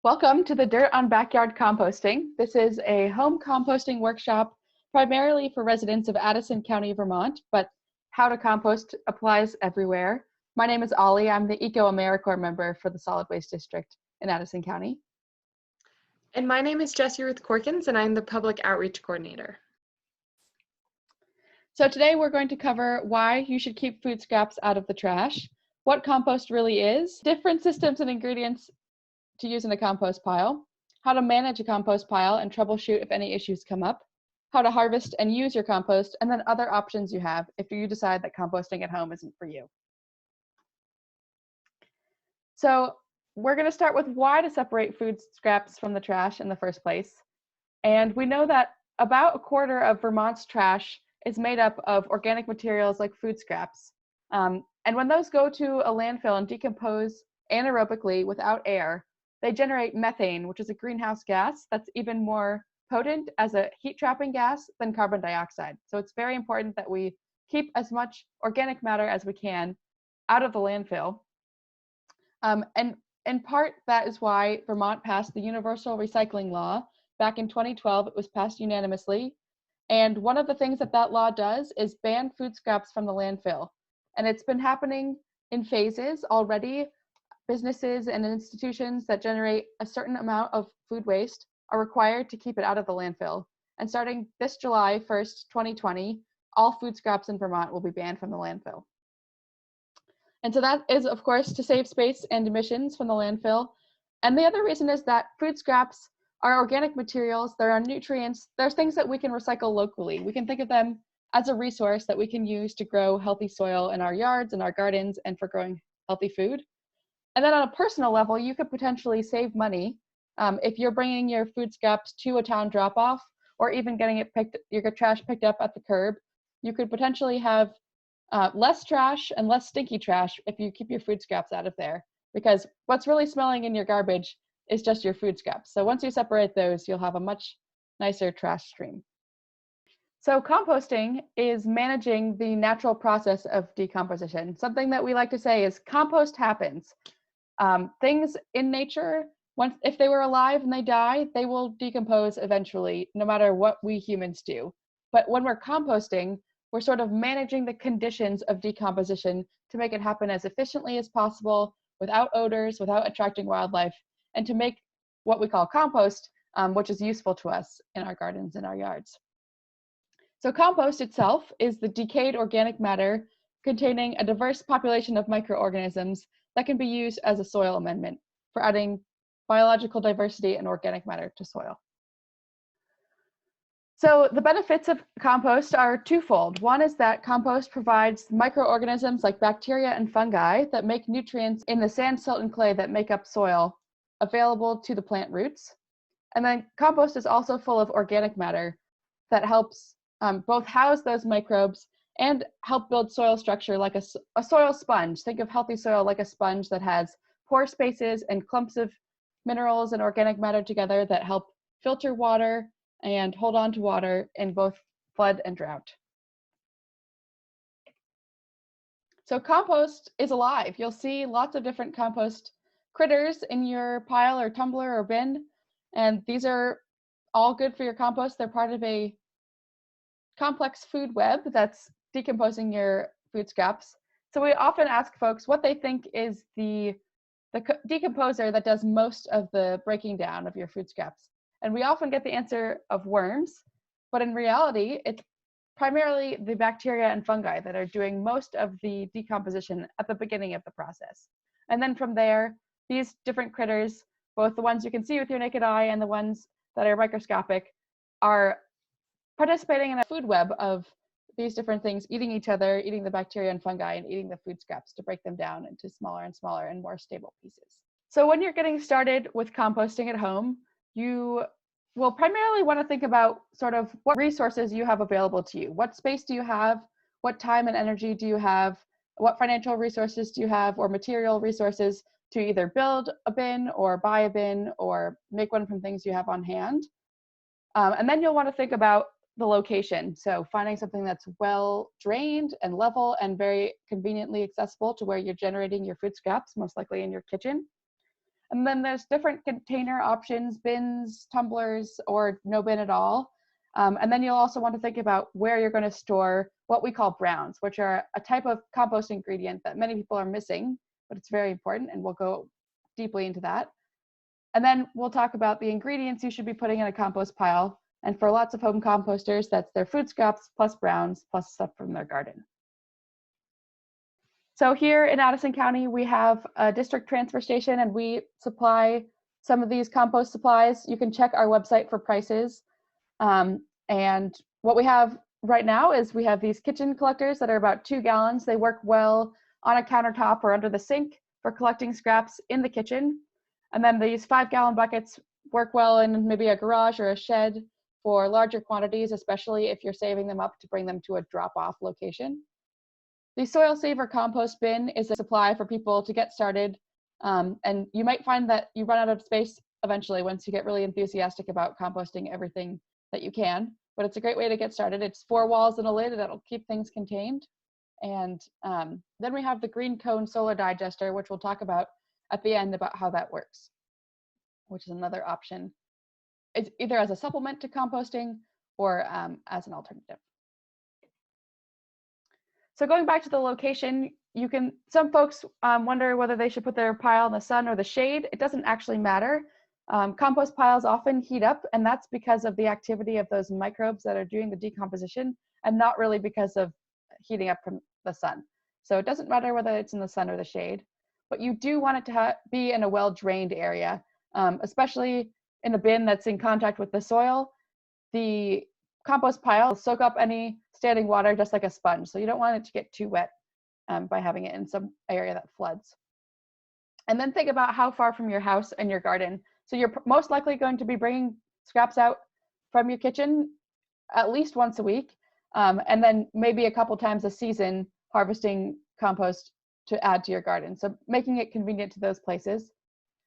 Welcome to the Dirt on Backyard Composting. This is a home composting workshop primarily for residents of Addison County, Vermont, but how to compost applies everywhere. My name is Ollie. I'm the Eco AmeriCorps member for the Solid Waste District in Addison County. And my name is Jessie Ruth Corkins, and I'm the Public Outreach Coordinator. So today we're going to cover why you should keep food scraps out of the trash, what compost really is, different systems and ingredients to use in a compost pile, how to manage a compost pile and troubleshoot if any issues come up, how to harvest and use your compost, and then other options you have if you decide that composting at home isn't for you. So we're going to start with why to separate food scraps from the trash in the first place. And we know that about a quarter of Vermont's trash is made up of organic materials like food scraps. And when those go to a landfill and decompose anaerobically without air, they generate methane, which is a greenhouse gas that's even more potent as a heat trapping gas than carbon dioxide. So it's very important that we keep as much organic matter as we can out of the landfill. And in part, that is why Vermont passed the Universal Recycling Law. Back in 2012, it was passed unanimously. And one of the things that that law does is ban food scraps from the landfill. And it's been happening in phases already. Businesses and institutions that generate a certain amount of food waste are required to keep it out of the landfill. And starting this July 1st, 2020, all food scraps in Vermont will be banned from the landfill. And so that is, of course, to save space and emissions from the landfill. And the other reason is that food scraps are organic materials, there are nutrients, there's things that we can recycle locally. We can think of them as a resource that we can use to grow healthy soil in our yards and our gardens and for growing healthy food. And then on a personal level, you could potentially save money if you're bringing your food scraps to a town drop-off or even getting your trash picked up at the curb. You could potentially have less trash and less stinky trash if you keep your food scraps out of there, because what's really smelling in your garbage is just your food scraps. So once you separate those, you'll have a much nicer trash stream. So composting is managing the natural process of decomposition. Something that we like to say is compost happens. Things in nature, if they were alive and they die, they will decompose eventually, no matter what we humans do. But when we're composting, we're sort of managing the conditions of decomposition to make it happen as efficiently as possible, without odors, without attracting wildlife, and to make what we call compost, which is useful to us in our gardens and our yards. So compost itself is the decayed organic matter containing a diverse population of microorganisms that can be used as a soil amendment for adding biological diversity and organic matter to soil. So the benefits of compost are twofold. One is that compost provides microorganisms like bacteria and fungi that make nutrients in the sand, silt, and clay that make up soil available to the plant roots. And then compost is also full of organic matter that helps both house those microbes and help build soil structure like a soil sponge. Think of healthy soil like a sponge that has pore spaces and clumps of minerals and organic matter together that help filter water and hold on to water in both flood and drought. So compost is alive. You'll see lots of different compost critters in your pile or tumbler or bin, and these are all good for your compost. They're part of a complex food web that's decomposing your food scraps. So we often ask folks what they think is the decomposer that does most of the breaking down of your food scraps. And we often get the answer of worms, but in reality, it's primarily the bacteria and fungi that are doing most of the decomposition at the beginning of the process. And then from there, these different critters, both the ones you can see with your naked eye and the ones that are microscopic, are participating in a food web of these different things, eating each other, eating the bacteria and fungi, and eating the food scraps to break them down into smaller and smaller and more stable pieces. So when you're getting started with composting at home, you will primarily want to think about sort of what resources you have available to you. What space do you have? What time and energy do you have? What financial resources do you have, or material resources to either build a bin or buy a bin or make one from things you have on hand? And then you'll want to think about the location. So finding something that's well drained and level and very conveniently accessible to where you're generating your food scraps, most likely in your kitchen. And then there's different container options, bins, tumblers, or no bin at all. And then you'll also want to think about where you're going to store what we call browns, which are a type of compost ingredient that many people are missing, but it's very important, and we'll go deeply into that. And then we'll talk about the ingredients you should be putting in a compost pile. And for lots of home composters, that's their food scraps plus browns plus stuff from their garden. So here in Addison County, we have a district transfer station, and we supply some of these compost supplies. You can check our website for prices. And what we have right now is we have these kitchen collectors that are about 2 gallons. They work well on a countertop or under the sink for collecting scraps in the kitchen. And then these 5-gallon buckets work well in maybe a garage or a shed for larger quantities, especially if you're saving them up to bring them to a drop-off location. The Soil Saver Compost Bin is a supply for people to get started, and you might find that you run out of space eventually once you get really enthusiastic about composting everything that you can, but it's a great way to get started. It's 4 walls and a lid that'll keep things contained. And then we have the green cone solar digester, which we'll talk about at the end about how that works, which is another option. It's either as a supplement to composting or as an alternative. So going back to the location, some folks wonder whether they should put their pile in the sun or the shade. It doesn't actually matter. Compost piles often heat up, and that's because of the activity of those microbes that are doing the decomposition, and not really because of heating up from the sun. So it doesn't matter whether it's in the sun or the shade, but you do want it to be in a well-drained area, especially in a bin that's in contact with the soil. The compost pile will soak up any standing water just like a sponge, so you don't want it to get too wet by having it in some area that floods. And then think about how far from your house and your garden. So you're most likely going to be bringing scraps out from your kitchen at least once a week, and then maybe a couple times a season harvesting compost to add to your garden. So making it convenient to those places.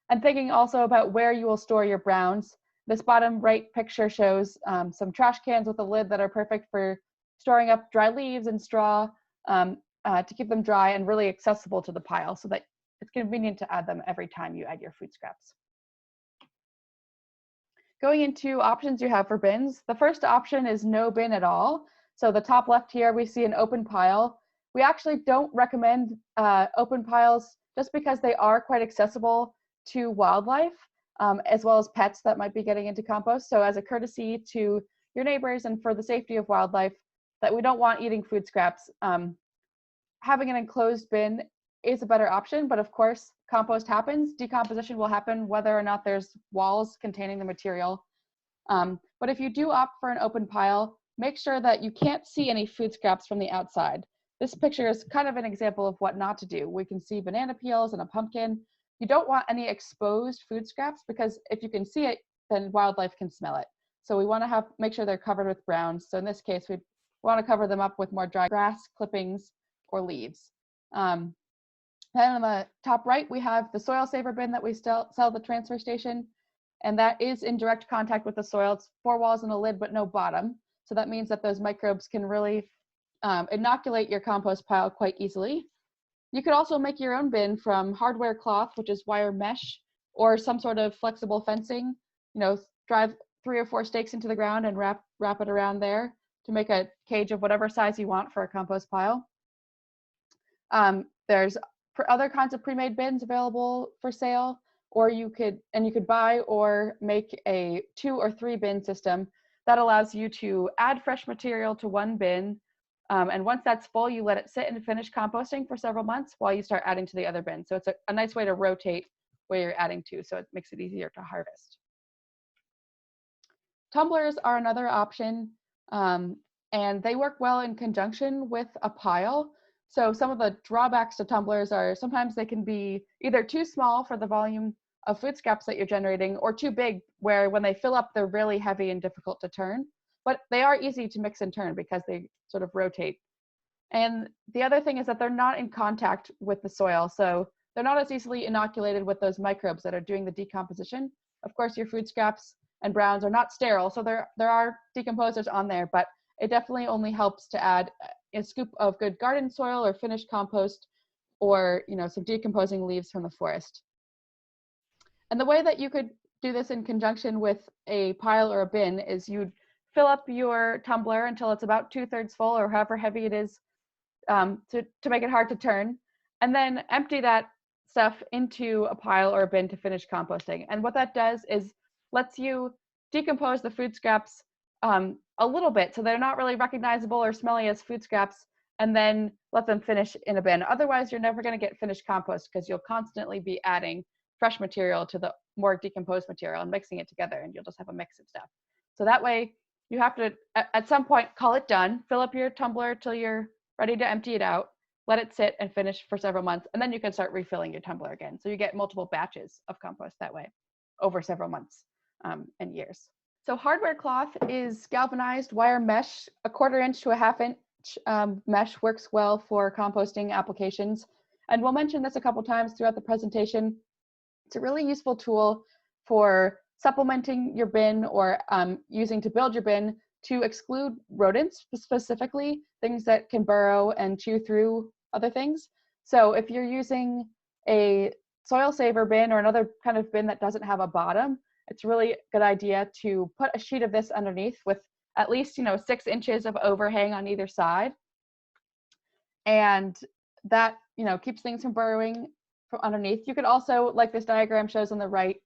And thinking also about where you will store your browns. This bottom right picture shows some trash cans with a lid that are perfect for storing up dry leaves and straw to keep them dry and really accessible to the pile so that it's convenient to add them every time you add your food scraps. Going into options you have for bins, the first option is no bin at all. So the top left here, we see an open pile. We actually don't recommend open piles just because they are quite accessible to wildlife, as well as pets that might be getting into compost. So as a courtesy to your neighbors and for the safety of wildlife that we don't want eating food scraps, having an enclosed bin is a better option, but of course, compost happens. Decomposition will happen whether or not there's walls containing the material. But if you do opt for an open pile, make sure that you can't see any food scraps from the outside. This picture is kind of an example of what not to do. We can see banana peels and a pumpkin. You don't want any exposed food scraps because if you can see it, then wildlife can smell it. So we want to make sure they're covered with browns. So in this case, we want to cover them up with more dry grass, clippings, or leaves. Then on the top right, we have the soil saver bin that we sell at the transfer station. And that is in direct contact with the soil. It's 4 walls and a lid, but no bottom. So that means that those microbes can really inoculate your compost pile quite easily. You could also make your own bin from hardware cloth, which is wire mesh, or some sort of flexible fencing. Drive 3 or 4 stakes into the ground and wrap it around there to make a cage of whatever size you want for a compost pile. There's other kinds of pre-made bins available for sale, or you could buy or make a 2 or 3 bin system that allows you to add fresh material to one bin. And once that's full, you let it sit and finish composting for several months while you start adding to the other bin. So it's a nice way to rotate where you're adding to, so it makes it easier to harvest. Tumblers are another option, and they work well in conjunction with a pile. So some of the drawbacks to tumblers are sometimes they can be either too small for the volume of food scraps that you're generating, or too big where when they fill up, they're really heavy and difficult to turn. But they are easy to mix and turn because they sort of rotate. And the other thing is that they're not in contact with the soil. So they're not as easily inoculated with those microbes that are doing the decomposition. Of course, your food scraps and browns are not sterile. So there are decomposers on there, but it definitely only helps to add a scoop of good garden soil or finished compost, or some decomposing leaves from the forest. And the way that you could do this in conjunction with a pile or a bin is you'd fill up your tumbler until it's about 2/3 full or however heavy it is, to make it hard to turn, and then empty that stuff into a pile or a bin to finish composting. And what that does is lets you decompose the food scraps a little bit so they're not really recognizable or smelly as food scraps, and then let them finish in a bin. Otherwise, you're never going to get finished compost because you'll constantly be adding fresh material to the more decomposed material and mixing it together, and you'll just have a mix of stuff. So that way, you have to, at some point, call it done, fill up your tumbler till you're ready to empty it out, let it sit and finish for several months, and then you can start refilling your tumbler again. So you get multiple batches of compost that way over several months and years. So hardware cloth is galvanized wire mesh. A 1/4 inch to a 1/2 inch mesh works well for composting applications. And we'll mention this a couple times throughout the presentation. It's a really useful tool for supplementing your bin or using to build your bin to exclude rodents, specifically things that can burrow and chew through other things. So if you're using a soil saver bin or another kind of bin that doesn't have a bottom, it's really a good idea to put a sheet of this underneath with at least 6 inches of overhang on either side, and that keeps things from burrowing from underneath. You could also, like this diagram shows on the right,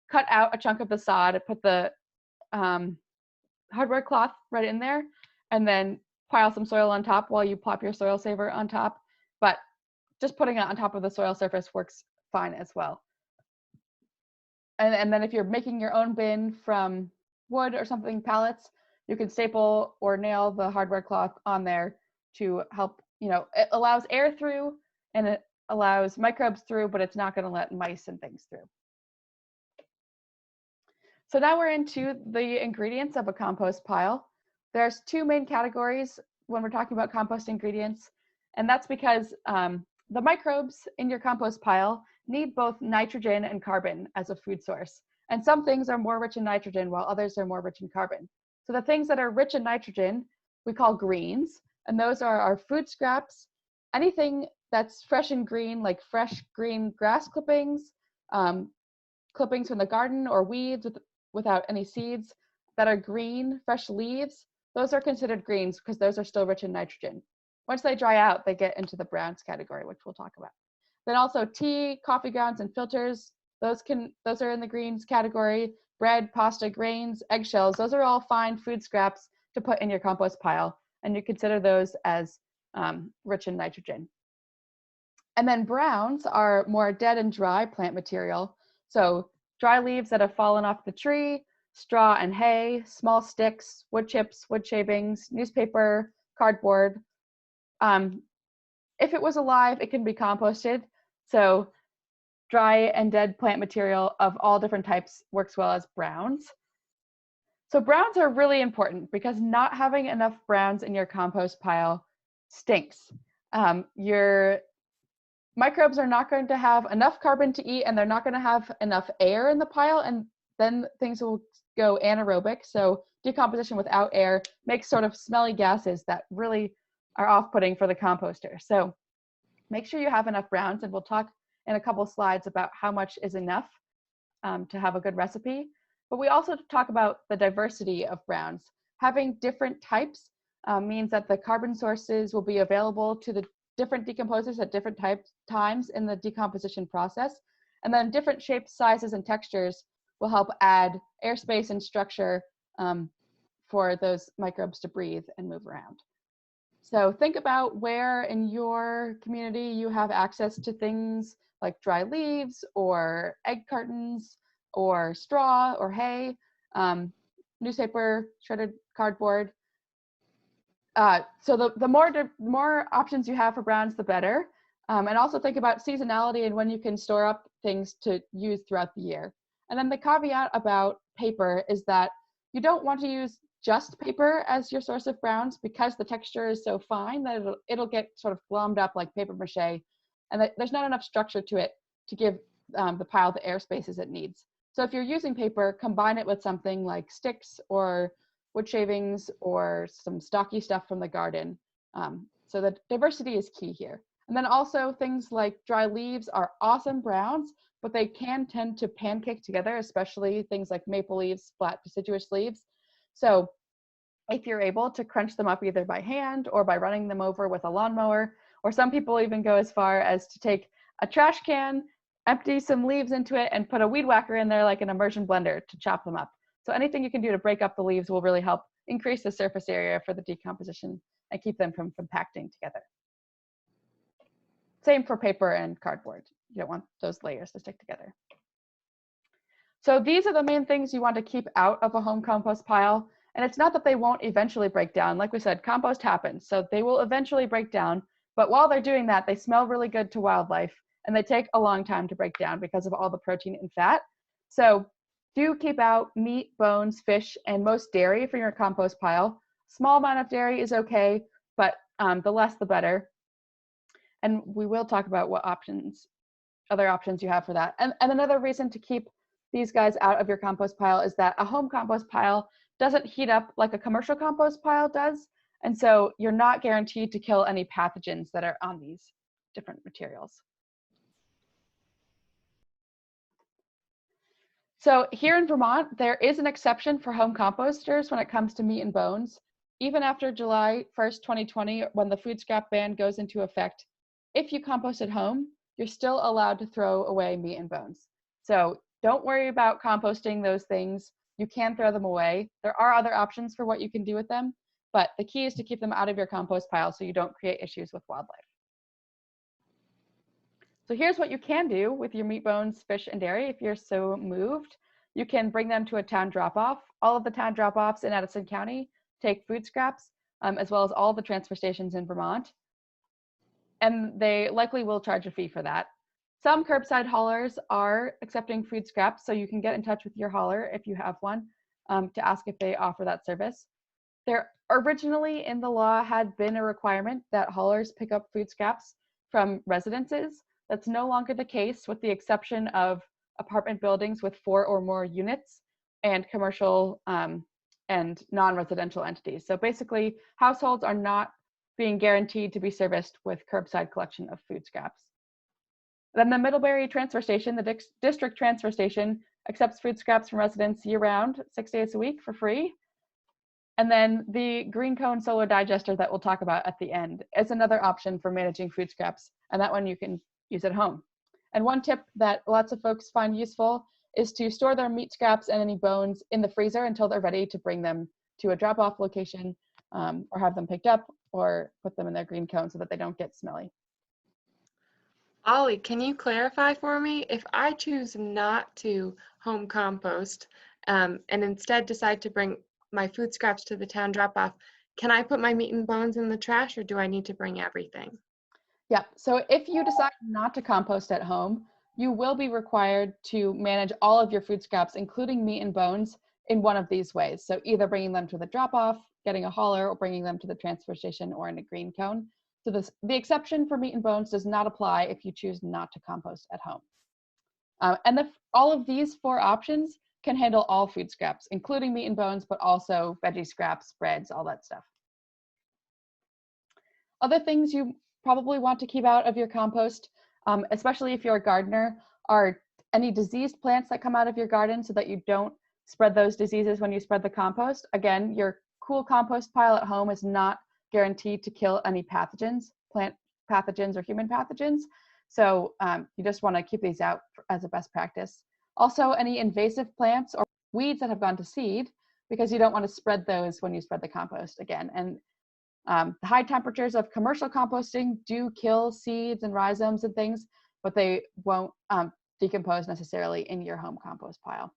cut out a chunk of the sod and put the hardware cloth right in there, and then pile some soil on top while you plop your soil saver on top. But just putting it on top of the soil surface works fine as well. And then if you're making your own bin from wood or something, pallets, you can staple or nail the hardware cloth on there to help, it allows air through and it allows microbes through, but it's not going to let mice and things through. So now we're into the ingredients of a compost pile. There's 2 main categories when we're talking about compost ingredients, and that's because the microbes in your compost pile need both nitrogen and carbon as a food source. And some things are more rich in nitrogen while others are more rich in carbon. So the things that are rich in nitrogen, we call greens, and those are our food scraps, anything that's fresh and green, like fresh green grass clippings, clippings from the garden, or weeds without any seeds that are green, fresh leaves, those are considered greens because those are still rich in nitrogen. Once they dry out, they get into the browns category, which we'll talk about. Then also tea, coffee grounds, and filters, those are in the greens category. Bread, pasta, grains, eggshells, those are all fine food scraps to put in your compost pile, and you consider those as rich in nitrogen. And then browns are more dead and dry plant material. So dry leaves that have fallen off the tree, straw and hay, small sticks, wood chips, wood shavings, newspaper, cardboard. If it was alive, it can be composted. So dry and dead plant material of all different types works well as browns. So browns are really important because not having enough browns in your compost pile stinks. Your microbes are not going to have enough carbon to eat, and they're not going to have enough air in the pile, and then things will go anaerobic. So decomposition without air makes sort of smelly gases that really are off-putting for the composter. So make sure you have enough browns, and we'll talk in a couple slides about how much is enough to have a good recipe. But we also talk about the diversity of browns. Having different types means that the carbon sources will be available to the different decomposers at different times in the decomposition process. And then different shapes, sizes, and textures will help add airspace and structure for those microbes to breathe and move around. So think about where in your community you have access to things like dry leaves or egg cartons or straw or hay, newspaper, shredded cardboard. So the more options you have for browns, the better. And also think about seasonality and when you can store up things to use throughout the year. And then the caveat about paper is that you don't want to use just paper as your source of browns because the texture is so fine that it'll get sort of glommed up like paper mache, and there's not enough structure to it to give the pile the air spaces it needs. So if you're using paper, combine it with something like sticks or wood shavings or some stocky stuff from the garden. So the diversity is key here. And then also things like dry leaves are awesome browns, but they can tend to pancake together, especially things like maple leaves, flat deciduous leaves. So if you're able to crunch them up either by hand or by running them over with a lawnmower, or some people even go as far as to take a trash can, empty some leaves into it, and put a weed whacker in there like an immersion blender to chop them up. So anything you can do to break up the leaves will really help increase the surface area for the decomposition and keep them from compacting together. Same for paper and cardboard. You don't want those layers to stick together. So these are the main things you want to keep out of a home compost pile. And it's not that they won't eventually break down. Like we said, compost happens, so they will eventually break down. But while they're doing that, they smell really good to wildlife, and they take a long time to break down because of all the protein and fat. So do keep out meat, bones, fish, and most dairy from your compost pile. Small amount of dairy is okay, but the less the better. And we will talk about what other options you have for that. And another reason to keep these guys out of your compost pile is that a home compost pile doesn't heat up like a commercial compost pile does. And so you're not guaranteed to kill any pathogens that are on these different materials. So here in Vermont, there is an exception for home composters when it comes to meat and bones. Even after July 1st, 2020, when the food scrap ban goes into effect, if you compost at home, you're still allowed to throw away meat and bones. So don't worry about composting those things. You can throw them away. There are other options for what you can do with them, but the key is to keep them out of your compost pile so you don't create issues with wildlife. So here's what you can do with your meat, bones, fish, and dairy if you're so moved. You can bring them to a town drop-off. All of the town drop-offs in Addison County take food scraps, as well as all the transfer stations in Vermont. And they likely will charge a fee for that. Some curbside haulers are accepting food scraps, so you can get in touch with your hauler if you have one to ask if they offer that service. There originally in the law had been a requirement that haulers pick up food scraps from residences. That's no longer the case, with the exception of apartment buildings with 4 or more units and commercial and non-residential entities. So basically, households are not being guaranteed to be serviced with curbside collection of food scraps. Then the Middlebury transfer station, the district transfer station, accepts food scraps from residents year-round, 6 days a week for free. And then the green cone solar digester that we'll talk about at the end is another option for managing food scraps, and that one you can use at home. And one tip that lots of folks find useful is to store their meat scraps and any bones in the freezer until they're ready to bring them to a drop-off location or have them picked up or put them in their green cone so that they don't get smelly. Ollie, can you clarify for me, if I choose not to home compost and instead decide to bring my food scraps to the town drop-off, can I put my meat and bones in the trash, or do I need to bring everything? Yeah, so if you decide not to compost at home, you will be required to manage all of your food scraps, including meat and bones, in one of these ways. So either bringing them to the drop-off, getting a hauler, or bringing them to the transfer station or in a green cone. So the exception for meat and bones does not apply if you choose not to compost at home. All of these 4 options can handle all food scraps, including meat and bones, but also veggie scraps, breads, all that stuff. Other things you probably want to keep out of your compost, especially if you're a gardener, are any diseased plants that come out of your garden so that you don't spread those diseases when you spread the compost. Again, your cool compost pile at home is not guaranteed to kill any pathogens, plant pathogens or human pathogens. So you just want to keep these out as a best practice. Also, any invasive plants or weeds that have gone to seed, because you don't want to spread those when you spread the compost again. And the high temperatures of commercial composting do kill seeds and rhizomes and things, but they won't decompose necessarily in your home compost pile.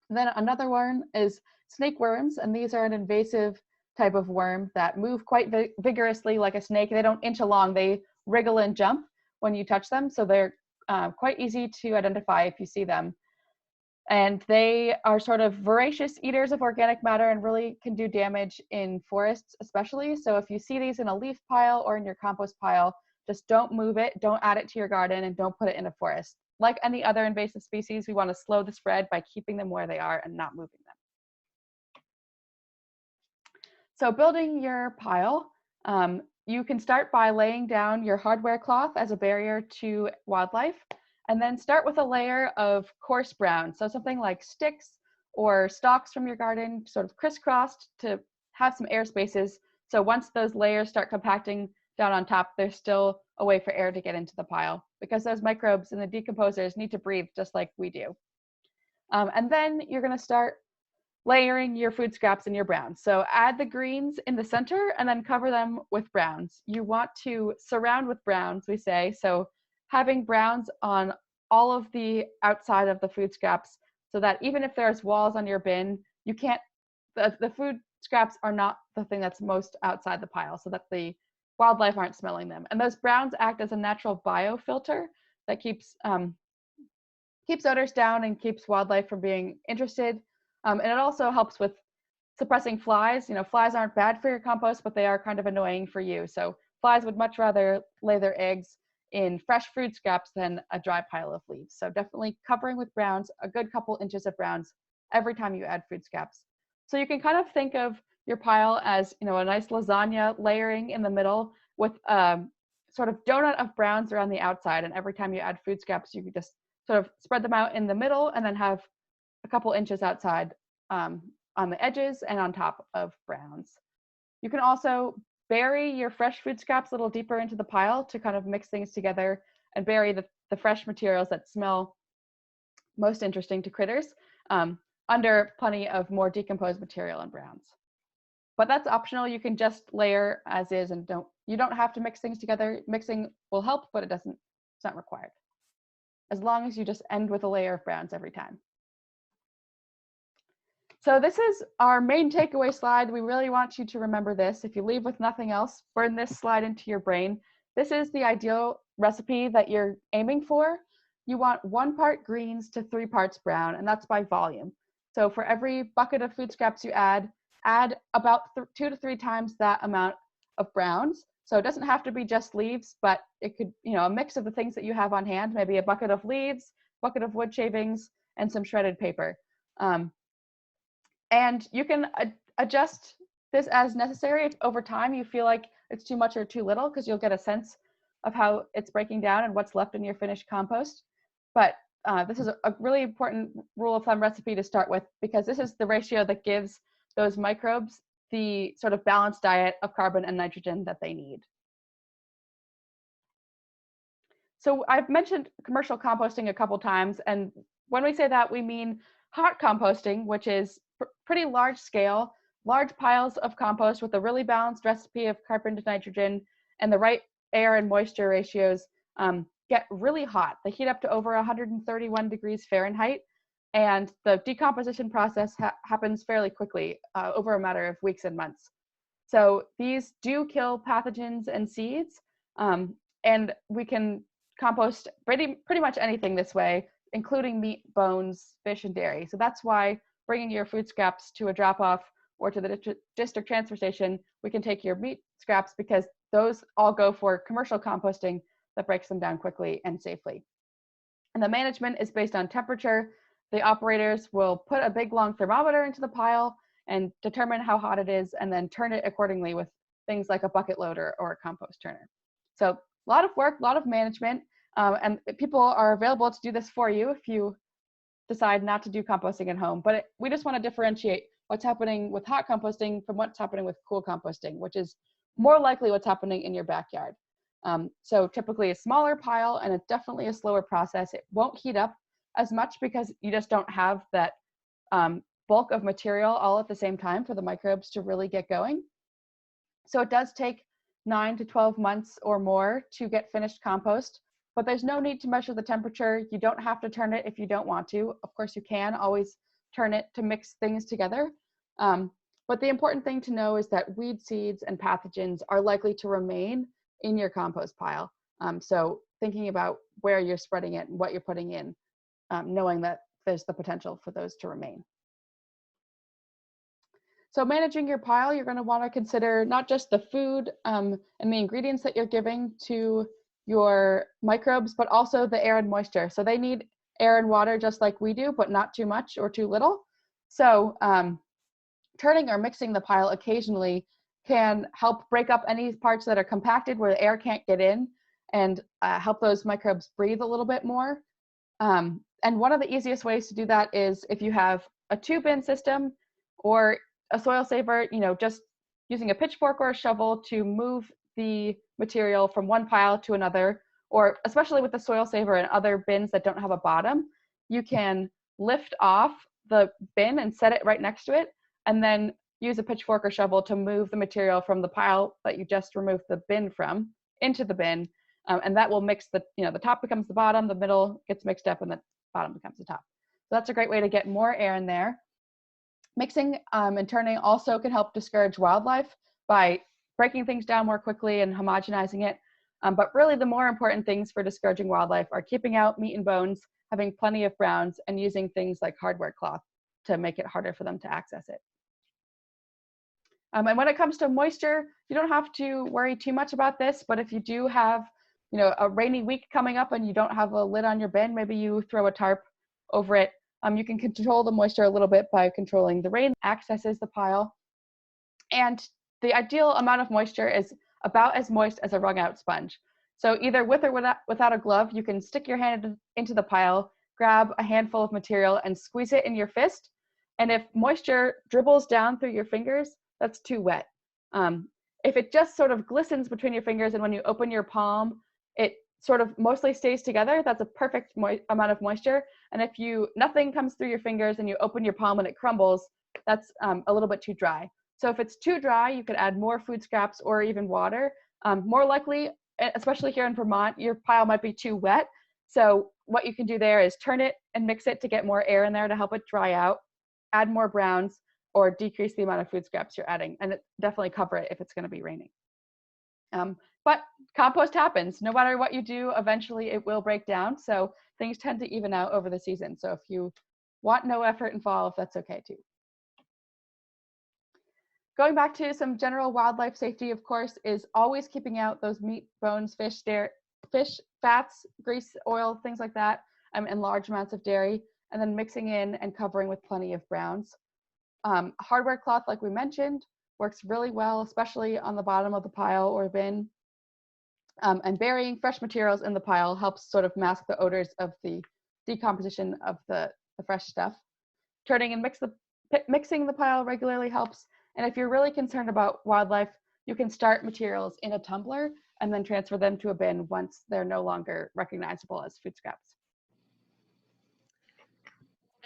And then another one is snake worms, and these are an invasive type of worm that move quite vigorously like a snake. They don't inch along, they wriggle and jump when you touch them, so they're quite easy to identify if you see them. And they are sort of voracious eaters of organic matter and really can do damage in forests especially. So if you see these in a leaf pile or in your compost pile, just don't move it, don't add it to your garden, and don't put it in a forest. Like any other invasive species, we want to slow the spread by keeping them where they are and not moving them. So building your pile, you can start by laying down your hardware cloth as a barrier to wildlife. And then start with a layer of coarse brown. So something like sticks or stalks from your garden, sort of crisscrossed to have some air spaces. So once those layers start compacting down on top, there's still a way for air to get into the pile, because those microbes and the decomposers need to breathe just like we do. And then you're going to start layering your food scraps in your browns. So add the greens in the center and then cover them with browns. You want to surround with browns, we say. So having browns on all of the outside of the food scraps, so that even if there's walls on your bin, you can't, the food scraps are not the thing that's most outside the pile, so that the wildlife aren't smelling them. And those browns act as a natural biofilter that keeps odors down and keeps wildlife from being interested. And it also helps with suppressing flies. You know, flies aren't bad for your compost, but they are kind of annoying for you. So flies would much rather lay their eggs in fresh food scraps than a dry pile of leaves. So definitely covering with browns, a good couple inches of browns every time you add food scraps. So you can kind of think of your pile as, you know, a nice lasagna layering in the middle with a sort of donut of browns around the outside. And every time you add food scraps, you can just sort of spread them out in the middle and then have a couple inches outside on the edges and on top of browns. You can also bury your fresh food scraps a little deeper into the pile to kind of mix things together and bury the fresh materials that smell most interesting to critters under plenty of more decomposed material and browns. But that's optional. You can just layer as is and you don't have to mix things together. Mixing will help, but it's not required, as long as you just end with a layer of browns every time. So this is our main takeaway slide. We really want you to remember this. If you leave with nothing else, burn this slide into your brain. This is the ideal recipe that you're aiming for. You want 1 part greens to 3 parts brown, and that's by volume. So for every bucket of food scraps you add about 2 to 3 times that amount of browns. So it doesn't have to be just leaves, but it could, you know, a mix of the things that you have on hand, maybe a bucket of leaves, bucket of wood shavings, and some shredded paper. And you can adjust this as necessary. If over time you feel like it's too much or too little, because you'll get a sense of how it's breaking down and what's left in your finished compost. But this is a really important rule of thumb recipe to start with, because this is the ratio that gives those microbes the sort of balanced diet of carbon and nitrogen that they need. So I've mentioned commercial composting a couple times, and when we say that, we mean hot composting, which is pretty large scale, large piles of compost with a really balanced recipe of carbon to nitrogen and the right air and moisture ratios get really hot. They heat up to over 131 degrees Fahrenheit, and the decomposition process happens fairly quickly, over a matter of weeks and months. So these do kill pathogens and seeds, and we can compost pretty much anything this way, including meat, bones, fish, and dairy. So that's why bringing your food scraps to a drop-off or to the district transfer station, we can take your meat scraps, because those all go for commercial composting that breaks them down quickly and safely. And the management is based on temperature. The operators will put a big long thermometer into the pile and determine how hot it is, and then turn it accordingly with things like a bucket loader or a compost turner. So a lot of work, a lot of management, and people are available to do this for you if you decide not to do composting at home. But we just want to differentiate what's happening with hot composting from what's happening with cool composting, which is more likely what's happening in your backyard. So typically a smaller pile, and it's definitely a slower process. It won't heat up as much because you just don't have that bulk of material all at the same time for the microbes to really get going. So it does take 9 to 12 months or more to get finished compost, but there's no need to measure the temperature. You don't have to turn it if you don't want to. Of course, you can always turn it to mix things together. But the important thing to know is that weed seeds and pathogens are likely to remain in your compost pile. So thinking about where you're spreading it and what you're putting in, knowing that there's the potential for those to remain. So managing your pile, you're going to want to consider not just the food and the ingredients that you're giving to your microbes, but also the air and moisture. So they need air and water just like we do, but not too much or too little. So turning or mixing the pile occasionally can help break up any parts that are compacted where the air can't get in, and help those microbes breathe a little bit more. And one of the easiest ways to do that is if you have a 2-bin system or a soil saver, just using a pitchfork or a shovel to move the material from one pile to another, or especially with the soil saver and other bins that don't have a bottom, you can lift off the bin and set it right next to it, and then use a pitchfork or shovel to move the material from the pile that you just removed the bin from into the bin. And that will mix the top becomes the bottom, the middle gets mixed up, and the bottom becomes the top. So that's a great way to get more air in there. Mixing and turning also can help discourage wildlife by breaking things down more quickly and homogenizing it. But really the more important things for discouraging wildlife are keeping out meat and bones, having plenty of browns, and using things like hardware cloth to make it harder for them to access it. And when it comes to moisture, you don't have to worry too much about this, but if you do have a rainy week coming up and you don't have a lid on your bin, maybe you throw a tarp over it. You can control the moisture a little bit by controlling the rain that accesses the pile. And the ideal amount of moisture is about as moist as a wrung out sponge. So either with or without a glove, you can stick your hand into the pile, grab a handful of material and squeeze it in your fist. And if moisture dribbles down through your fingers, that's too wet. If it just sort of glistens between your fingers and when you open your palm, it sort of mostly stays together, that's a perfect amount of moisture. And if nothing comes through your fingers and you open your palm and it crumbles, that's a little bit too dry. So if it's too dry, you could add more food scraps or even water. More likely, especially here in Vermont, your pile might be too wet. So what you can do there is turn it and mix it to get more air in there to help it dry out, add more browns, or decrease the amount of food scraps you're adding, and definitely cover it if it's going to be raining. But compost happens. No matter what you do, eventually it will break down. So things tend to even out over the season. So if you want no effort involved, that's okay too. Going back to some general wildlife safety, of course, is always keeping out those meat, bones, fish, fats, grease, oil, things like that, and large amounts of dairy, and then mixing in and covering with plenty of browns. Hardware cloth, like we mentioned, works really well, especially on the bottom of the pile or bin. And burying fresh materials in the pile helps sort of mask the odors of the decomposition of the fresh stuff. Turning and mixing the pile regularly helps. And if you're really concerned about wildlife, you can start materials in a tumbler and then transfer them to a bin once they're no longer recognizable as food scraps.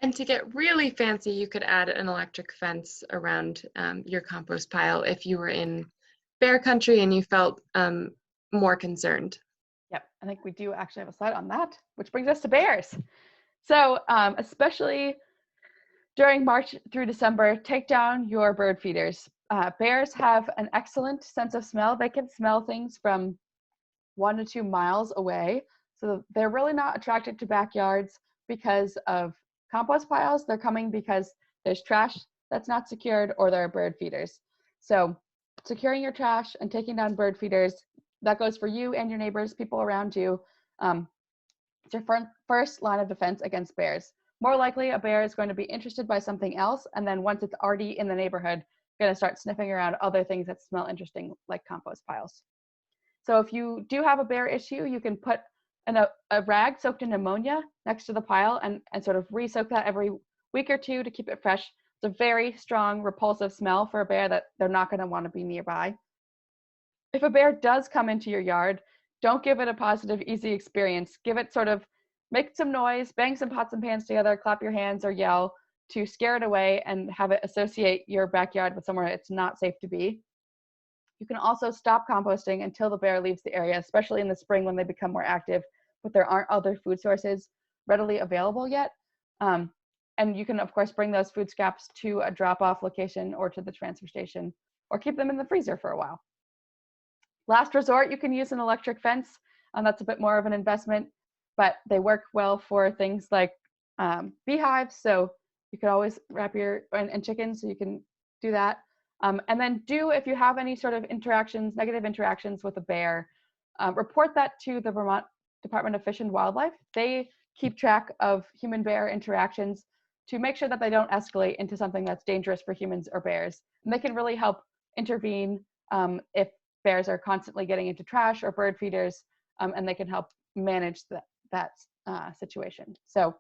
And to get really fancy, you could add an electric fence around your compost pile if you were in bear country and you felt more concerned. Yep, I think we do actually have a slide on that, which brings us to bears. So especially during March through December, take down your bird feeders. Bears have an excellent sense of smell. They can smell things from 1 to 2 miles away. So they're really not attracted to backyards because of compost piles. They're coming because there's trash that's not secured or there are bird feeders. So securing your trash and taking down bird feeders, that goes for you and your neighbors, people around you. It's your first line of defense against bears. More likely, a bear is going to be interested by something else, and then once it's already in the neighborhood, going to start sniffing around other things that smell interesting, like compost piles. So if you do have a bear issue, you can put a rag soaked in ammonia next to the pile and sort of re-soak that every week or two to keep it fresh. It's a very strong, repulsive smell for a bear that they're not going to want to be nearby. If a bear does come into your yard, don't give it a positive, easy experience. Give it make some noise, bang some pots and pans together, clap your hands or yell to scare it away and have it associate your backyard with somewhere it's not safe to be. You can also stop composting until the bear leaves the area, especially in the spring when they become more active, but there aren't other food sources readily available yet. And you can, of course, bring those food scraps to a drop-off location or to the transfer station, or keep them in the freezer for a while. Last resort, you can use an electric fence. That's a bit more of an investment, but they work well for things like beehives. So you could always wrap and chickens, so you can do that. And then if you have any sort of negative interactions with a bear, report that to the Vermont Department of Fish and Wildlife. They keep track of human-bear interactions to make sure that they don't escalate into something that's dangerous for humans or bears. And they can really help intervene if bears are constantly getting into trash or bird feeders, and they can help manage that situation. So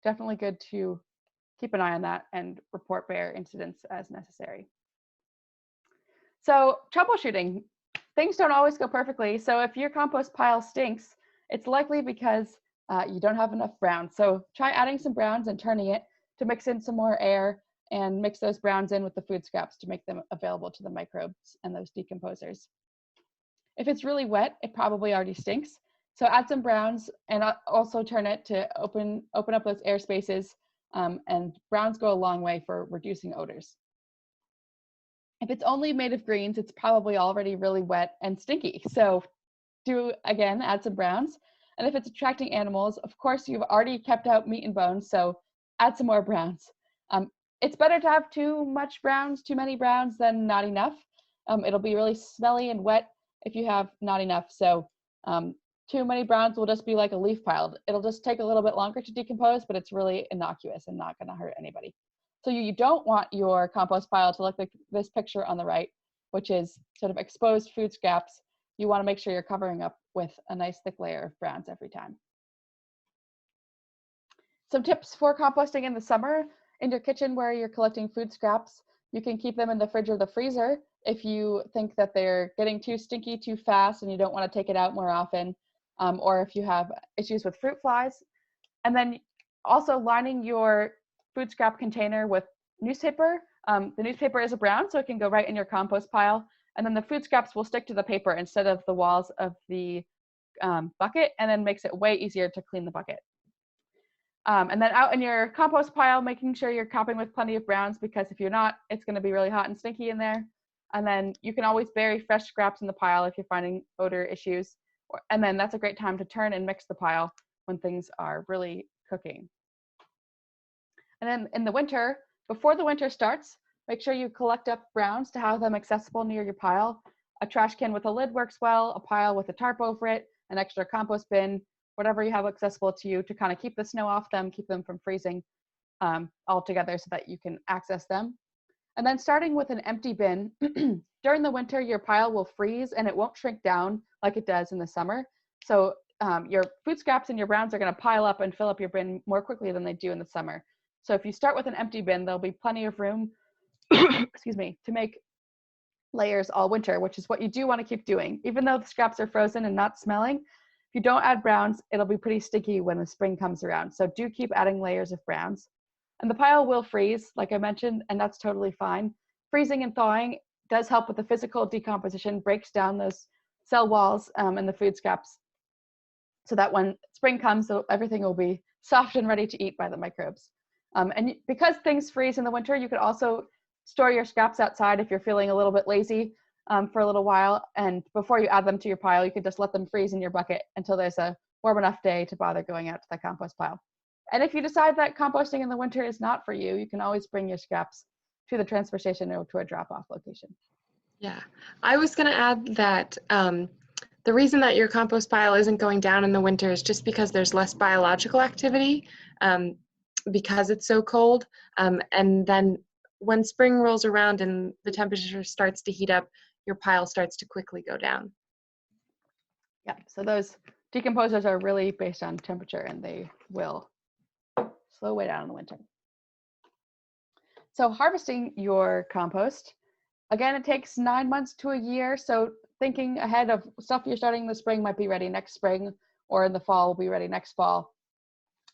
definitely good to keep an eye on that and report bear incidents as necessary. So troubleshooting, things don't always go perfectly. So if your compost pile stinks, it's likely because you don't have enough browns. So try adding some browns and turning it to mix in some more air and mix those browns in with the food scraps to make them available to the microbes and those decomposers. If it's really wet, it probably already stinks. So add some browns and also turn it to open up those air spaces, and browns go a long way for reducing odors. If it's only made of greens, it's probably already really wet and stinky. So again, add some browns. And if it's attracting animals, of course, you've already kept out meat and bones, so add some more browns. It's better to have too many browns than not enough. It'll be really smelly and wet if you have not enough. So too many browns will just be like a leaf pile. It'll just take a little bit longer to decompose, but it's really innocuous and not going to hurt anybody. So you don't want your compost pile to look like this picture on the right, which is sort of exposed food scraps. You want to make sure you're covering up with a nice thick layer of browns every time. Some tips for composting in the summer. In your kitchen where you're collecting food scraps, you can keep them in the fridge or the freezer if you think that they're getting too stinky too fast and you don't want to take it out more often, or if you have issues with fruit flies. And then also lining your food scrap container with newspaper. The newspaper is a brown, so it can go right in your compost pile. And then the food scraps will stick to the paper instead of the walls of the bucket, and then makes it way easier to clean the bucket. And then out in your compost pile, making sure you're capping with plenty of browns, because if you're not, it's going to be really hot and stinky in there. And then you can always bury fresh scraps in the pile if you're finding odor issues. And then that's a great time to turn and mix the pile when things are really cooking. And then in the winter, before the winter starts, make sure you collect up browns to have them accessible near your pile. A trash can with a lid works well, a pile with a tarp over it, an extra compost bin, whatever you have accessible to you to kind of keep the snow off them, keep them from freezing all together so that you can access them. And then starting with an empty bin, during the winter, your pile will freeze and it won't shrink down like it does in the summer. So your food scraps and your browns are going to pile up and fill up your bin more quickly than they do in the summer. So if you start with an empty bin, there'll be plenty of room excuse me, to make layers all winter, which is what you do want to keep doing. Even though the scraps are frozen and not smelling, if you don't add browns, it'll be pretty sticky when the spring comes around. So do keep adding layers of browns. And the pile will freeze, like I mentioned, and that's totally fine. Freezing and thawing does help with the physical decomposition, breaks down those cell walls and the food scraps, so that when spring comes, everything will be soft and ready to eat by the microbes. And because things freeze in the winter, you could also store your scraps outside if you're feeling a little bit lazy for a little while. And before you add them to your pile, you could just let them freeze in your bucket until there's a warm enough day to bother going out to the compost pile. And if you decide that composting in the winter is not for you, you can always bring your scraps to the transfer station or to a drop-off location. Yeah, I was going to add that the reason that your compost pile isn't going down in the winter is just because there's less biological activity because it's so cold. And then when spring rolls around and the temperature starts to heat up, your pile starts to quickly go down. Yeah, so those decomposers are really based on temperature, and they will slow way down in the winter. So harvesting your compost, again, it takes 9 months to a year. So thinking ahead of stuff you're starting in the spring might be ready next spring, or in the fall will be ready next fall.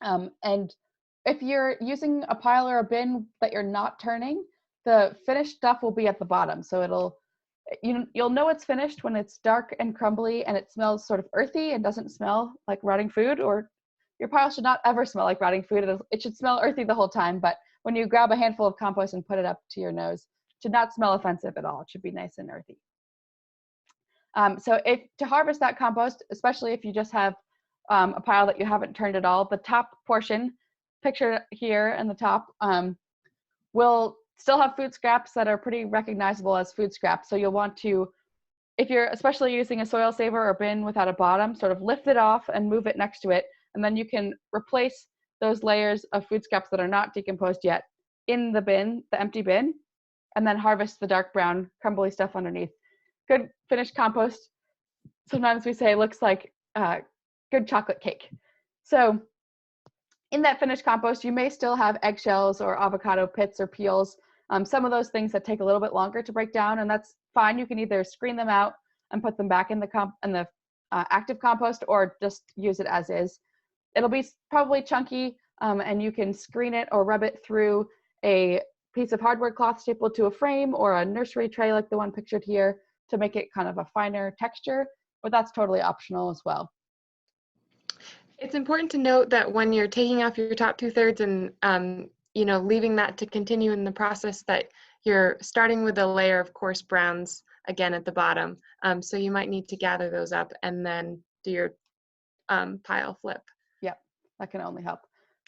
And if you're using a pile or a bin that you're not turning, the finished stuff will be at the bottom. So you'll know it's finished when it's dark and crumbly and it smells sort of earthy and doesn't smell like rotting food. Or your pile should not ever smell like rotting food. It should smell earthy the whole time. But when you grab a handful of compost and put it up to your nose, it should not smell offensive at all. It should be nice and earthy. So to harvest that compost, especially if you just have a pile that you haven't turned at all, the top portion, pictured here in the top, will still have food scraps that are pretty recognizable as food scraps. So you'll want to, if you're especially using a soil saver or bin without a bottom, sort of lift it off and move it next to it. And then you can replace those layers of food scraps that are not decomposed yet in the bin, the empty bin, and then harvest the dark brown crumbly stuff underneath. Good finished compost, sometimes we say, looks like good chocolate cake. So In that finished compost, you may still have eggshells or avocado pits or peels, some of those things that take a little bit longer to break down, and that's fine. You can either screen them out and put them back in the active compost, or just use it as is. It'll be probably chunky, and you can screen it or rub it through a piece of hardware cloth stapled to a frame or a nursery tray like the one pictured here to make it kind of a finer texture, but that's totally optional as well. It's important to note that when you're taking off your top 2/3 and leaving that to continue in the process, that you're starting with a layer of coarse browns again at the bottom. So you might need to gather those up and then do your pile flip. Yep, that can only help.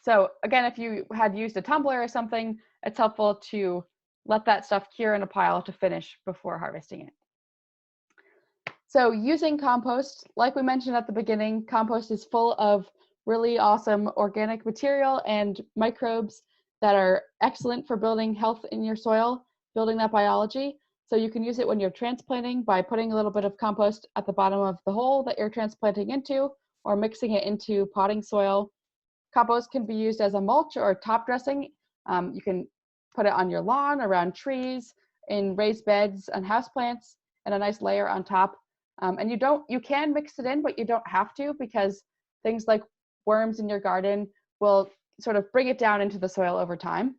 So again, if you had used a tumbler or something, it's helpful to let that stuff cure in a pile to finish before harvesting it. So using compost, like we mentioned at the beginning, compost is full of really awesome organic material and microbes that are excellent for building health in your soil, building that biology. So you can use it when you're transplanting by putting a little bit of compost at the bottom of the hole that you're transplanting into, or mixing it into potting soil. Compost can be used as a mulch or top dressing. You can put it on your lawn, around trees, in raised beds and houseplants, and a nice layer on top. And you can mix it in, but you don't have to, because things like worms in your garden will sort of bring it down into the soil over time.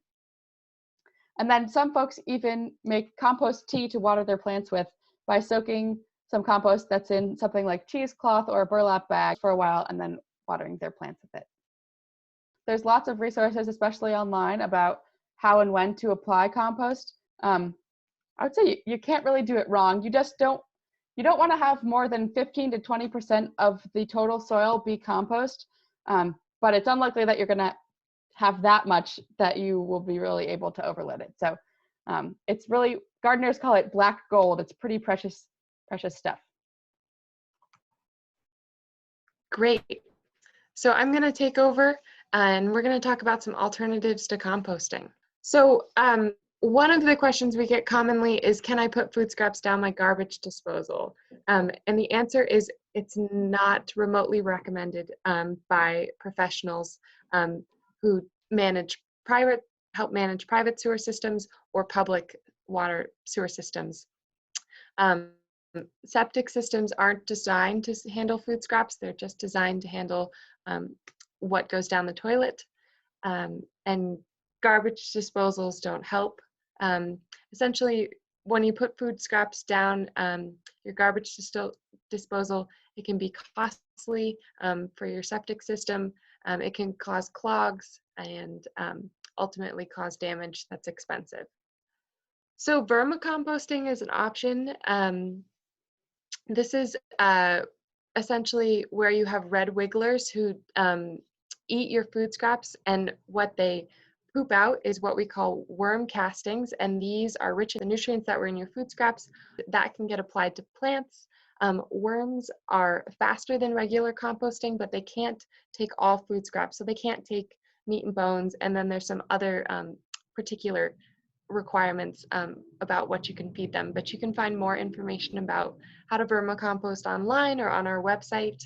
And then some folks even make compost tea to water their plants with by soaking some compost that's in something like cheesecloth or a burlap bag for a while and then watering their plants with it. There's lots of resources, especially online, about how and when to apply compost. I would say you can't really do it wrong. You don't want to have more than 15 to 20% of the total soil be compost, but it's unlikely that you're going to have that much that you will be really able to overload it. So it's really, gardeners call it black gold. It's pretty precious stuff. Great. So I'm going to take over and we're going to talk about some alternatives to composting. So one of the questions we get commonly is, can I put food scraps down my garbage disposal? And the answer is, it's not remotely recommended by professionals who help manage private sewer systems or public water sewer systems. Septic systems aren't designed to handle food scraps. They're just designed to handle what goes down the toilet. And garbage disposals don't help. Essentially, when you put food scraps down your garbage disposal, it can be costly for your septic system. It can cause clogs and ultimately cause damage that's expensive. So vermicomposting is an option. This is essentially where you have red wigglers who eat your food scraps, and what they poop out is what we call worm castings, and these are rich in the nutrients that were in your food scraps that can get applied to plants. Worms are faster than regular composting, but they can't take all food scraps, so they can't take meat and bones, and then there's some other particular requirements about what you can feed them, but you can find more information about how to vermicompost online or on our website.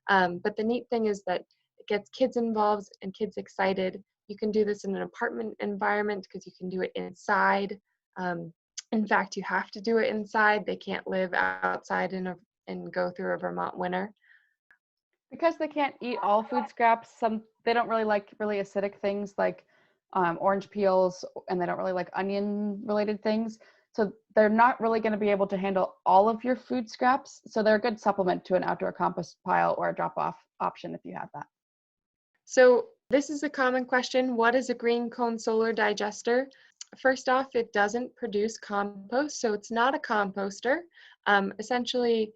But the neat thing is that it gets kids involved and kids excited. You can do this in an apartment environment because you can do it inside. In fact, you have to do it inside. They can't live outside and go through a Vermont winter. Because they can't eat all food scraps, they don't really like really acidic things like orange peels, and they don't really like onion related things. So they're not really going to be able to handle all of your food scraps. So they're a good supplement to an outdoor compost pile or a drop-off option if you have that. So this is a common question. What is a green cone solar digester? First off, it doesn't produce compost, so it's not a composter. Essentially,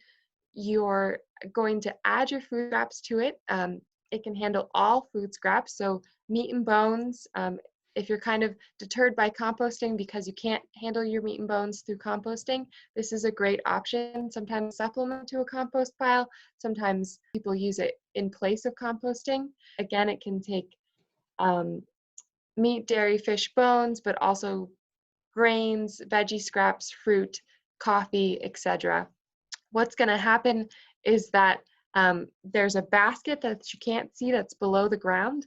you're going to add your food scraps to it. It can handle all food scraps, so meat and bones. If you're kind of deterred by composting because you can't handle your meat and bones through composting, this is a great option. Sometimes supplement to a compost pile. Sometimes people use it in place of composting. Again, it can take meat, dairy, fish, bones, but also grains, veggie scraps, fruit, coffee, etc. What's going to happen is that there's a basket that you can't see that's below the ground,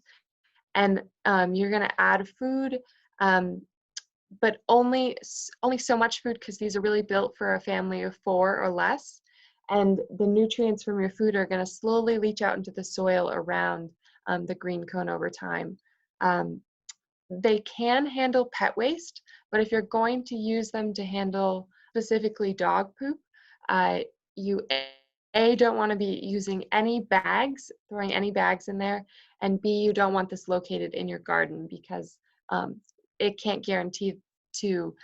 and you're going to add food, but only so much food, because these are really built for a family of 4 or less. And the nutrients from your food are going to slowly leach out into the soil around the green cone over time. They can handle pet waste, but if you're going to use them to handle specifically dog poop, you don't want to be using any bags, throwing any bags in there, and B, you don't want this located in your garden, because it can't guarantee to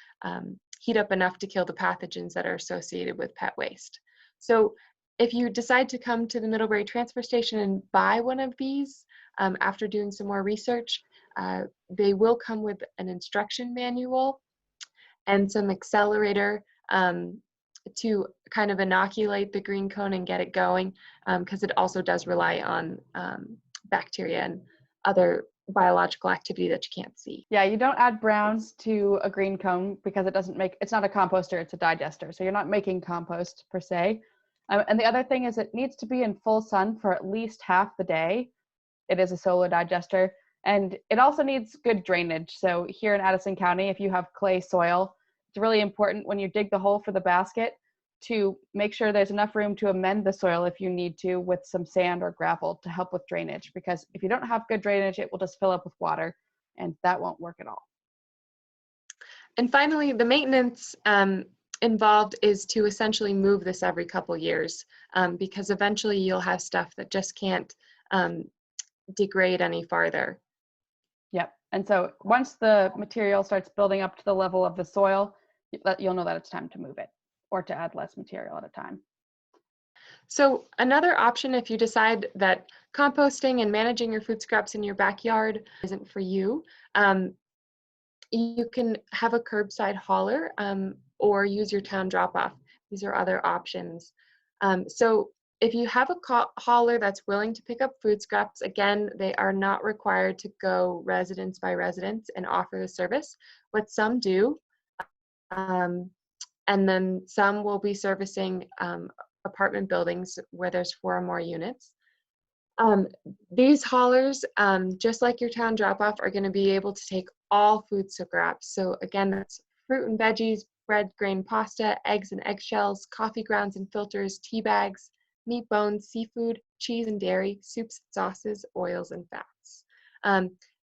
heat up enough to kill the pathogens that are associated with pet waste. So if you decide to come to the Middlebury transfer station and buy one of these, after doing some more research, they will come with an instruction manual and some accelerator to kind of inoculate the green cone and get it going, because it also does rely on bacteria and other biological activity that you can't see. Yeah, you don't add browns to a green cone because it's not a composter, it's a digester. So you're not making compost per se. And the other thing is it needs to be in full sun for at least half the day. It is a solar digester. And it also needs good drainage. So here in Addison County, if you have clay soil, it's really important when you dig the hole for the basket to make sure there's enough room to amend the soil if you need to with some sand or gravel to help with drainage. Because if you don't have good drainage, it will just fill up with water, and that won't work at all. And finally, the maintenance involved is to essentially move this every couple years, because eventually you'll have stuff that just can't degrade any farther. Yep. And so once the material starts building up to the level of the soil, you'll know that it's time to move it or to add less material at a time. So another option, if you decide that composting and managing your food scraps in your backyard isn't for you, you can have a curbside hauler or use your town drop-off. These are other options. So if you have a hauler that's willing to pick up food scraps, again, they are not required to go residence by residence and offer the service. What some do, and then some will be servicing apartment buildings where there's 4 or more units. These haulers, just like your town drop-off, are going to be able to take all food scraps. So again, that's fruit and veggies, bread, grain, pasta, eggs and eggshells, coffee grounds and filters, tea bags, meat bones, seafood, cheese and dairy, soups, sauces, oils, and fats.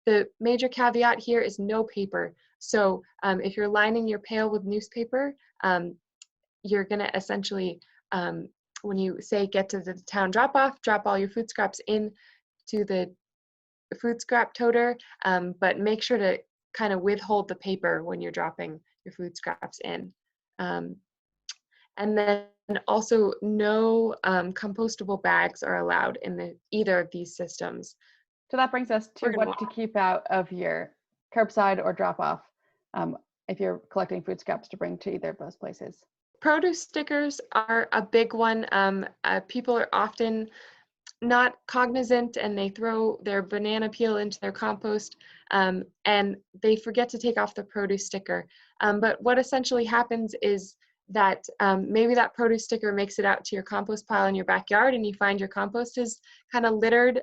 The major caveat here is no paper. So if you're lining your pail with newspaper, you're going to essentially, when you say get to the town drop-off, drop all your food scraps in to the food scrap toter, but make sure to kind of withhold the paper when you're dropping your food scraps in. And then also no compostable bags are allowed in either of these systems. So that brings us to what to keep out of your curbside or drop-off if you're collecting food scraps to bring to either of those places. Produce stickers are a big one. People are often not cognizant and they throw their banana peel into their compost and they forget to take off the produce sticker. But what essentially happens is that maybe that produce sticker makes it out to your compost pile in your backyard and you find your compost is kind of littered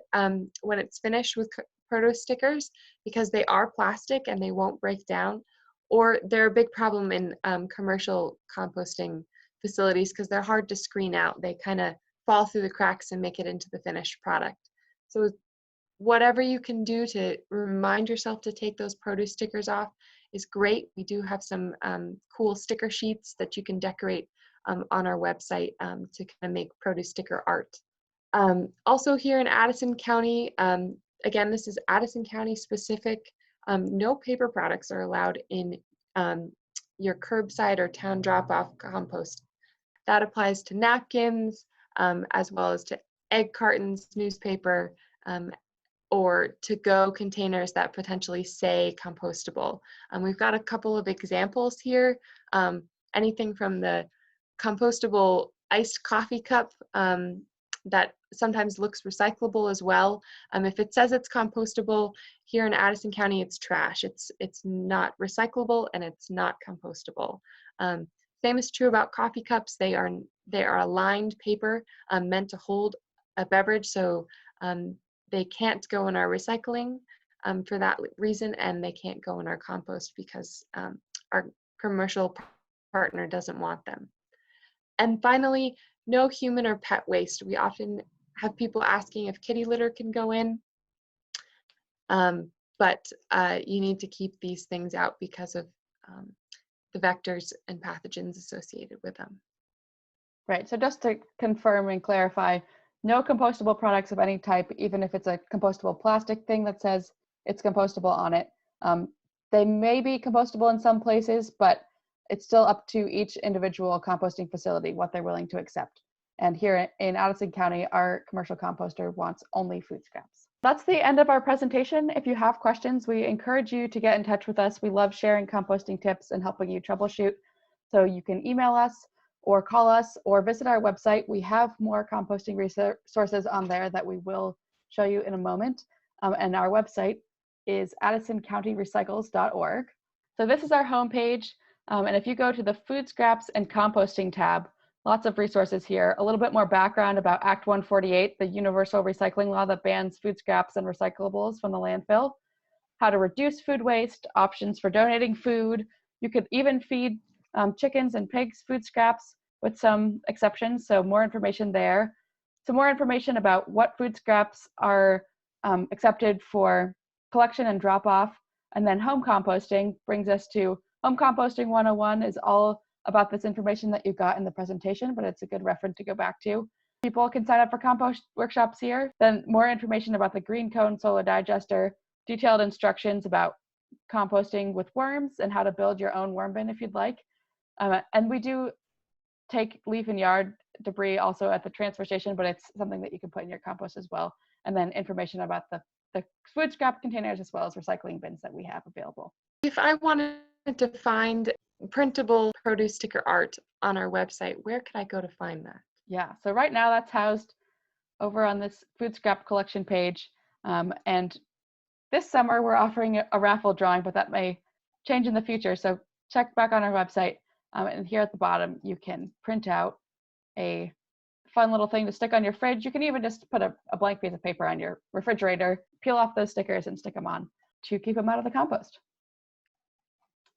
when it's finished with produce stickers, because they are plastic and they won't break down. Or they're a big problem in commercial composting facilities because they're hard to screen out. They kind of fall through the cracks and make it into the finished product. So whatever you can do to remind yourself to take those produce stickers off is great. We do have some cool sticker sheets that you can decorate on our website to kind of make produce sticker art. Also here in Addison County, again, this is Addison County specific. No paper products are allowed in your curbside or town drop-off compost. That applies to napkins, as well as to egg cartons, newspaper, or to-go containers that potentially say compostable. We've got a couple of examples here. Anything from the compostable iced coffee cup that sometimes looks recyclable as well. If it says it's compostable, here in Addison County, it's trash. It's not recyclable and it's not compostable. Same is true about coffee cups. They are a lined paper meant to hold a beverage, so they can't go in our recycling. for that reason, and they can't go in our compost because our commercial partner doesn't want them. And finally, no human or pet waste. We often have people asking if kitty litter can go in, but you need to keep these things out because of the vectors and pathogens associated with them. Right, so just to confirm and clarify, no compostable products of any type, even if it's a compostable plastic thing that says it's compostable on it. They may be compostable in some places, but it's still up to each individual composting facility what they're willing to accept. And here in Addison County, our commercial composter wants only food scraps. That's the end of our presentation. If you have questions, we encourage you to get in touch with us. We love sharing composting tips and helping you troubleshoot. So you can email us or call us or visit our website. We have more composting resources on there that we will show you in a moment. And our website is addisoncountyrecycles.org. So this is our homepage. And if you go to the Food Scraps and Composting tab, lots of resources here. A little bit more background about Act 148, the universal recycling law that bans food scraps and recyclables from the landfill, how to reduce food waste, options for donating food. You could even feed chickens and pigs food scraps with some exceptions, so more information there. Some more information about what food scraps are accepted for collection and drop off. And then home composting brings us to Home Composting 101 is all about this information that you got in the presentation, but it's a good reference to go back to. People can sign up for compost workshops here. Then more information about the green cone solar digester, detailed instructions about composting with worms and how to build your own worm bin if you'd like. And we do take leaf and yard debris also at the transfer station, but it's something that you can put in your compost as well. And then information about the food scrap containers as well as recycling bins that we have available. If I wanted to find printable produce sticker art on our website, where could I go to find that? Yeah, so right now that's housed over on this food scrap collection page. And this summer we're offering a raffle drawing, but that may change in the future. So check back on our website. And here at the bottom, you can print out a fun little thing to stick on your fridge. You can even just put a blank piece of paper on your refrigerator, peel off those stickers and stick them on to keep them out of the compost.